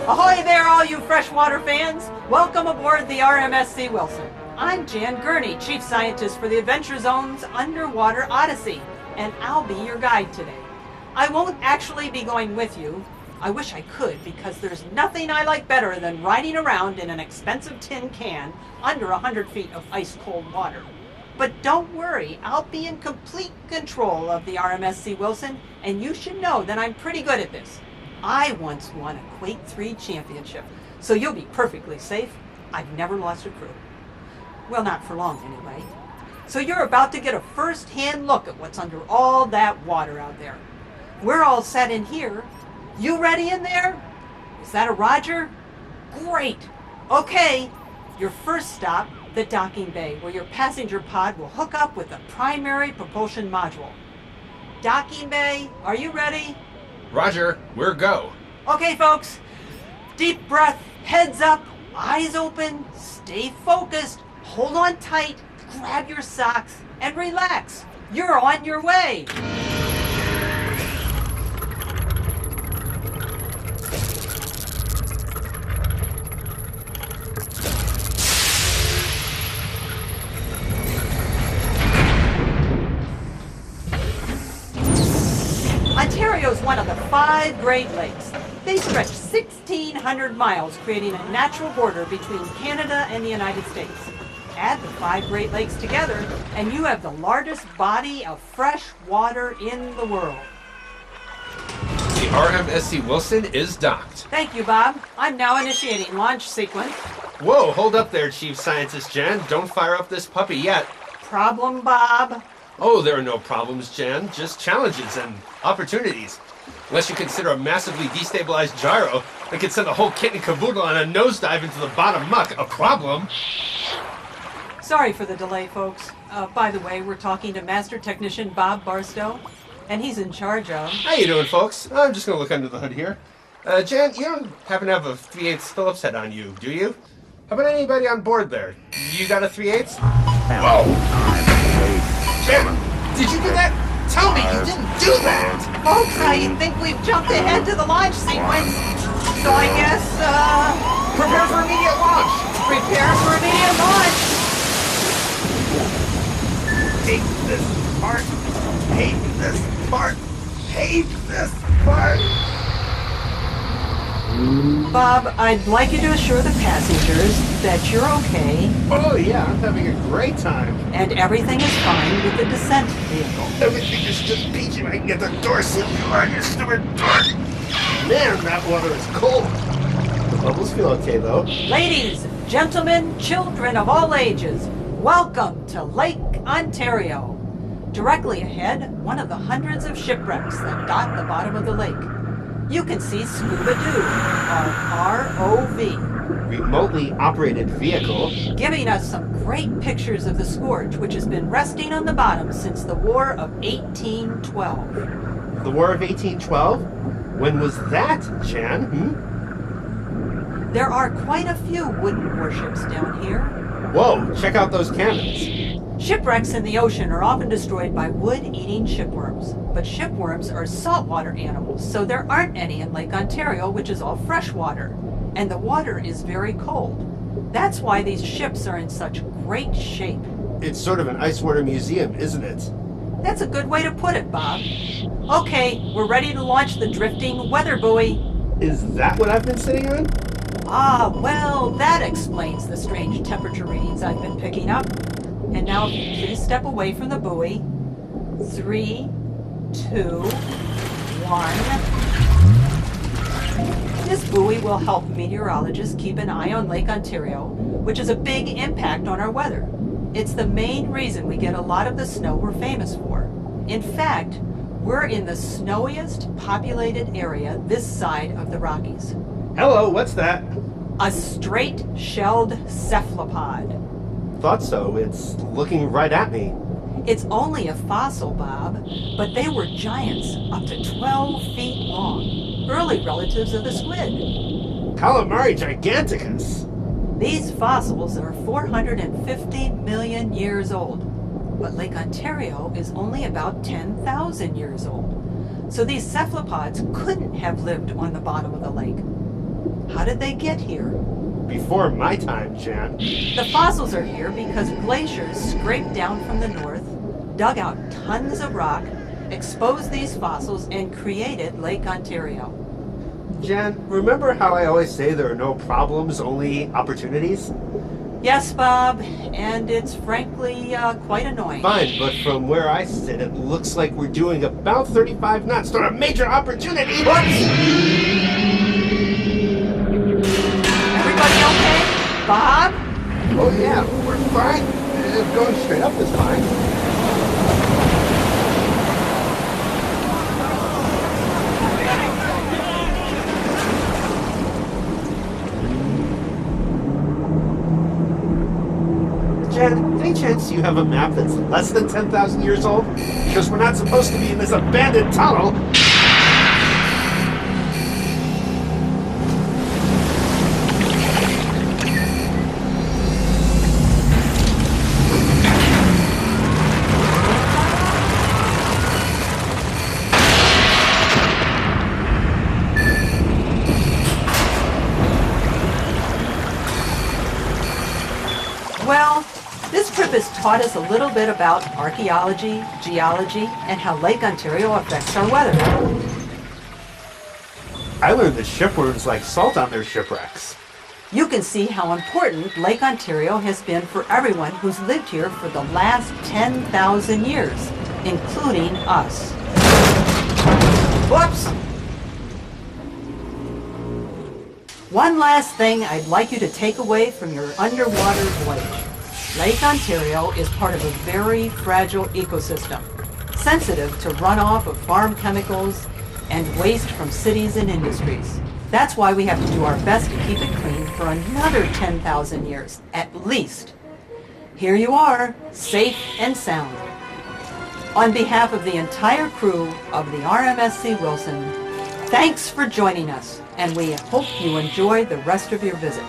Ahoy there, all you freshwater fans! Welcome aboard the RMSC Wilson. I'm Jan Gurney, Chief Scientist for the Adventure Zone's Underwater Odyssey, and I'll be your guide today. I won't actually be going with you. I wish I could, because there's nothing I like better than riding around in an expensive tin can under 100 feet of ice-cold water. But don't worry, I'll be in complete control of the RMSC Wilson, and you should know that I'm pretty good at this. I once won a Quake 3 championship, so you'll be perfectly safe. I've never lost a crew. Well, not for long anyway. So you're about to get a first-hand look at what's under all that water out there. We're all set in here. You ready in there? Is that a Roger? Great. Okay, your first stop, the docking bay, where your passenger pod will hook up with the primary propulsion module. Docking bay, are you ready? Roger, we're go. Okay, folks. Deep breath, heads up, eyes open, stay focused, hold on tight, grab your socks, and relax. You're on your way. Ontario is one of the 5 Great Lakes. They stretch 1,600 miles, creating a natural border between Canada and the United States. Add the 5 Great Lakes together, and you have the largest body of fresh water in the world. The RMSC Wilson is docked. Thank you, Bob. I'm now initiating launch sequence. Whoa, hold up there, Chief Scientist Jan. Don't fire up this puppy yet. Problem, Bob? Oh, there are no problems, Jan. Just challenges and opportunities. Unless you consider a massively destabilized gyro that could send the whole kit and caboodle on a nosedive into the bottom muck a problem. Sorry for the delay, folks. By the way, we're talking to Master Technician Bob Barstow, and he's in charge of... How you doing, folks? I'm just going to look under the hood here. Jan, you don't happen to have a 3/8 Phillips head on you, do you? How about anybody on board there? You got a 3/8? Whoa! Jan, did you do that? Tell me you didn't do that! Folks, I think we've jumped ahead to the launch sequence. So I guess, Prepare for immediate launch! prepare for immediate launch. Hate this part. Hate this part. Hate this part. Bob, I'd like you to assure the passengers that you're okay Oh yeah, I'm having a great time. and everything is fine with the descent vehicle. Everything is just peachy. I can get the door sealed on your stupid door. Man, that water is cold. The bubbles feel okay though. Ladies, gentlemen, children of all ages, welcome to Lake Ontario. Directly ahead, one of the hundreds of shipwrecks that dot the bottom of the lake. You can see Scuba Doo, our ROV, Remotely operated vehicle. giving us some great pictures of the Scourge, which has been resting on the bottom since the War of 1812. The War of 1812? When was that, Jan? There are quite a few wooden warships down here. Whoa, check out those cannons. Shipwrecks in the ocean are often destroyed by wood-eating shipworms, but shipworms are saltwater animals, so there aren't any in Lake Ontario, which is all freshwater, and the water is very cold. That's why these ships are in such great shape. It's sort of an ice water museum, isn't it? That's a good way to put it, Bob. Okay, we're ready to launch the drifting weather buoy. Is that what I've been sitting on? Ah, well, that explains the strange temperature readings I've been picking up. And now, please step away from the buoy. 3, 2, 1. This buoy will help meteorologists keep an eye on Lake Ontario, which is a big impact on our weather. It's the main reason we get a lot of the snow we're famous for. In fact, we're in the snowiest populated area this side of the Rockies. Hello, what's that? A straight-shelled cephalopod. Thought so. It's looking right at me. It's only a fossil, Bob, but they were giants up to 12 feet long, early relatives of the squid. Calamari giganticus. These fossils are 450 million years old, but Lake Ontario is only about 10,000 years old. So these cephalopods couldn't have lived on the bottom of the lake. How did they get here? Before my time, Jan. The fossils are here because glaciers scraped down from the north, dug out tons of rock, exposed these fossils, and created Lake Ontario. Jan, remember how I always say there are no problems, only opportunities? Yes, Bob, and it's frankly quite annoying. Fine, but from where I sit, it looks like we're doing about 35 knots toward a major opportunity. Everybody okay? Bob? Oh yeah, we're fine. Going straight up is fine. Jan, any chance you have a map that's less than 10,000 years old? Because we're not supposed to be in this abandoned tunnel. Well, this trip has taught us a little bit about archaeology, geology, and how Lake Ontario affects our weather. I learned that shipworms like salt on their shipwrecks. You can see how important Lake Ontario has been for everyone who's lived here for the last 10,000 years, including us. Whoops! One last thing I'd like you to take away from your underwater voyage. Lake Ontario is part of a very fragile ecosystem, sensitive to runoff of farm chemicals and waste from cities and industries. That's why we have to do our best to keep it clean for another 10,000 years, at least. Here you are, safe and sound. On behalf of the entire crew of the RMSC Wilson, thanks for joining us, and we hope you enjoy the rest of your visit.